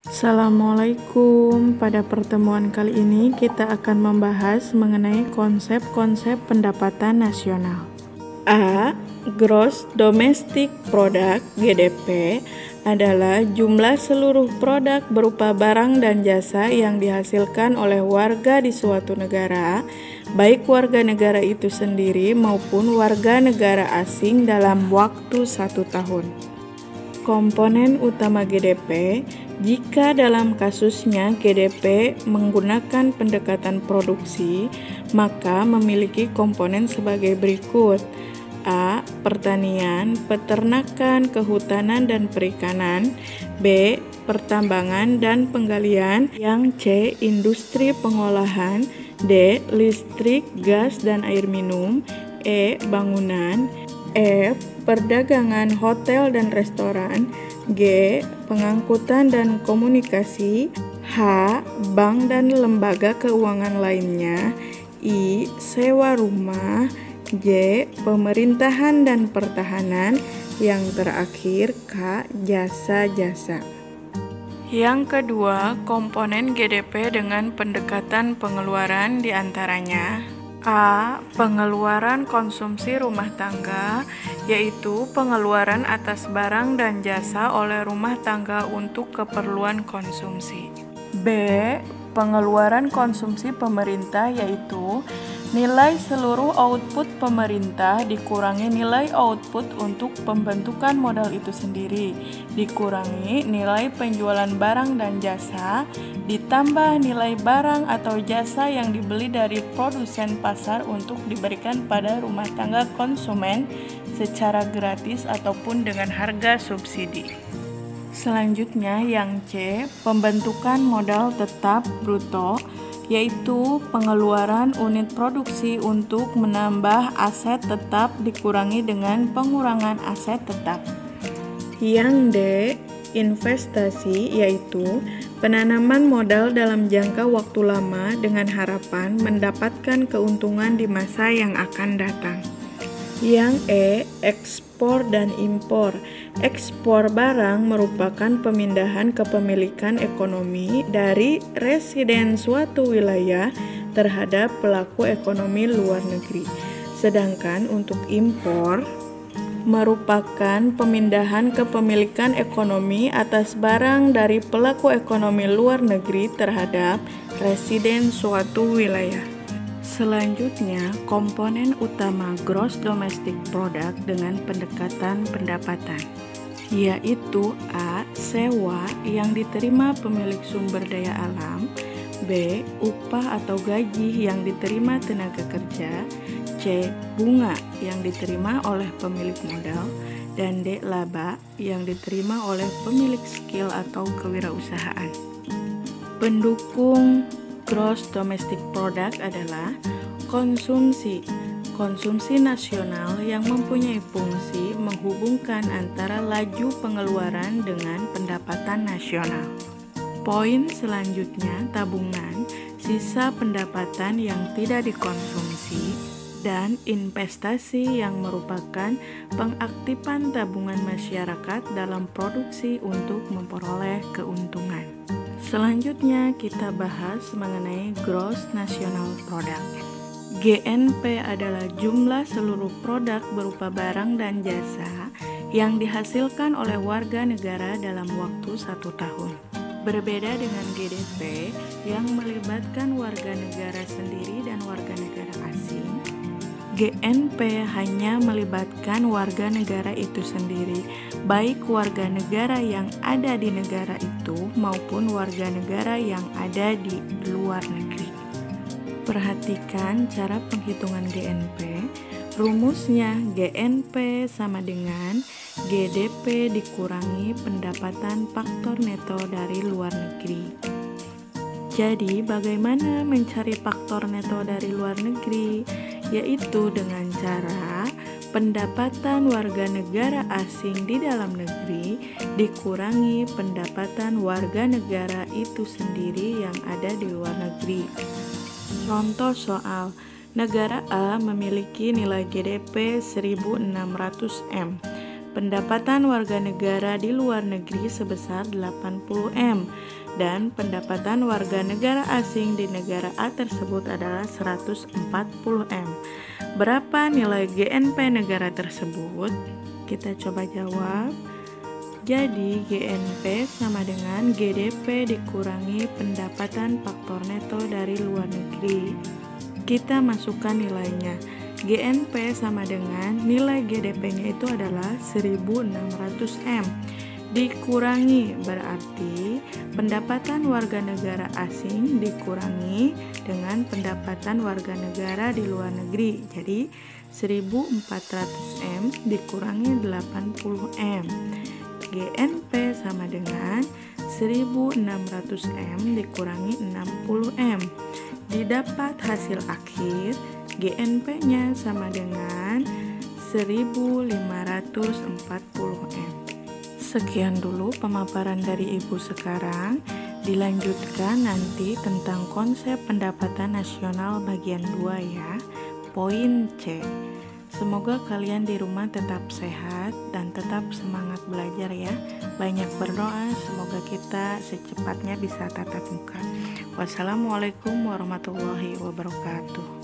Assalamualaikum. Pada pertemuan kali ini kita akan membahas mengenai konsep-konsep pendapatan nasional. A. Gross Domestic Product (GDP) adalah jumlah seluruh produk berupa barang dan jasa yang dihasilkan oleh warga di suatu negara, baik warga negara itu sendiri maupun warga negara asing dalam waktu 1 tahun. Komponen utama GDP, jika dalam kasusnya GDP menggunakan pendekatan produksi, maka memiliki komponen sebagai berikut. A. Pertanian, peternakan, kehutanan, dan perikanan. B. Pertambangan dan penggalian. Yang C. Industri pengolahan. D. Listrik, gas, dan air minum. E. Bangunan. F. Perdagangan, hotel dan restoran. G. Pengangkutan dan komunikasi. H. Bank dan lembaga keuangan lainnya. I. Sewa rumah. J. Pemerintahan dan pertahanan. Yang terakhir K. Jasa-jasa. Yang kedua, komponen GDP dengan pendekatan pengeluaran diantaranya A. Pengeluaran konsumsi rumah tangga, yaitu pengeluaran atas barang dan jasa oleh rumah tangga untuk keperluan konsumsi. B. Pengeluaran konsumsi pemerintah, yaitu nilai seluruh output pemerintah dikurangi nilai output untuk pembentukan modal itu sendiri, dikurangi nilai penjualan barang dan jasa, ditambah nilai barang atau jasa yang dibeli dari produsen pasar untuk diberikan pada rumah tangga konsumen secara gratis ataupun dengan harga subsidi. Selanjutnya yang C, pembentukan modal tetap bruto, yaitu pengeluaran unit produksi untuk menambah aset tetap dikurangi dengan pengurangan aset tetap. Yang D, investasi, yaitu penanaman modal dalam jangka waktu lama dengan harapan mendapatkan keuntungan di masa yang akan datang. Yang E, ekspor dan impor. Ekspor barang merupakan pemindahan kepemilikan ekonomi dari residen suatu wilayah terhadap pelaku ekonomi luar negeri. Sedangkan untuk impor merupakan pemindahan kepemilikan ekonomi atas barang dari pelaku ekonomi luar negeri terhadap residen suatu wilayah. Selanjutnya, komponen utama Gross Domestic Product dengan pendekatan pendapatan, yaitu A. Sewa yang diterima pemilik sumber daya alam. B. Upah atau gaji yang diterima tenaga kerja. C. Bunga yang diterima oleh pemilik modal. Dan D. Laba yang diterima oleh pemilik skill atau kewirausahaan. Pendukung Gross Domestic Product adalah konsumsi nasional yang mempunyai fungsi menghubungkan antara laju pengeluaran dengan pendapatan nasional. Poin selanjutnya, tabungan, sisa pendapatan yang tidak dikonsumsi, dan investasi yang merupakan pengaktifan tabungan masyarakat dalam produksi untuk memperoleh keuntungan. Selanjutnya kita bahas mengenai Gross National Product. GNP adalah jumlah seluruh produk berupa barang dan jasa yang dihasilkan oleh warga negara dalam waktu 1 tahun. Berbeda dengan GDP yang melibatkan warga negara sendiri dan warga negara asing, GNP hanya melibatkan warga negara itu sendiri, baik warga negara yang ada di negara itu maupun warga negara yang ada di luar negeri. Perhatikan cara penghitungan GNP. Rumusnya GNP sama dengan GDP dikurangi pendapatan faktor neto dari luar negeri. Jadi, bagaimana mencari faktor neto dari luar negeri? Yaitu dengan cara pendapatan warga negara asing di dalam negeri dikurangi pendapatan warga negara itu sendiri yang ada di luar negeri. Contoh soal, negara A memiliki nilai GDP 1.600 M. Pendapatan warga negara di luar negeri sebesar 80 M. dan pendapatan warga negara asing di negara A tersebut adalah 140M. Berapa nilai GNP negara tersebut? Kita coba jawab. Jadi GNP sama dengan GDP dikurangi pendapatan faktor neto dari luar negeri. Kita masukkan nilainya. GNP sama dengan nilai GDP-nya itu adalah 1600M. Dikurangi berarti pendapatan warga negara asing dikurangi dengan pendapatan warga negara di luar negeri. Jadi 1400M dikurangi 80M. GNP sama dengan 1600M dikurangi 60M. Didapat hasil akhir GNP-nya sama dengan 1540M. Sekian dulu pemaparan dari Ibu sekarang. Dilanjutkan nanti tentang konsep pendapatan nasional bagian 2 ya. Poin C. Semoga kalian di rumah tetap sehat dan tetap semangat belajar ya. Banyak berdoa, semoga kita secepatnya bisa tatap muka. Wassalamualaikum warahmatullahi wabarakatuh.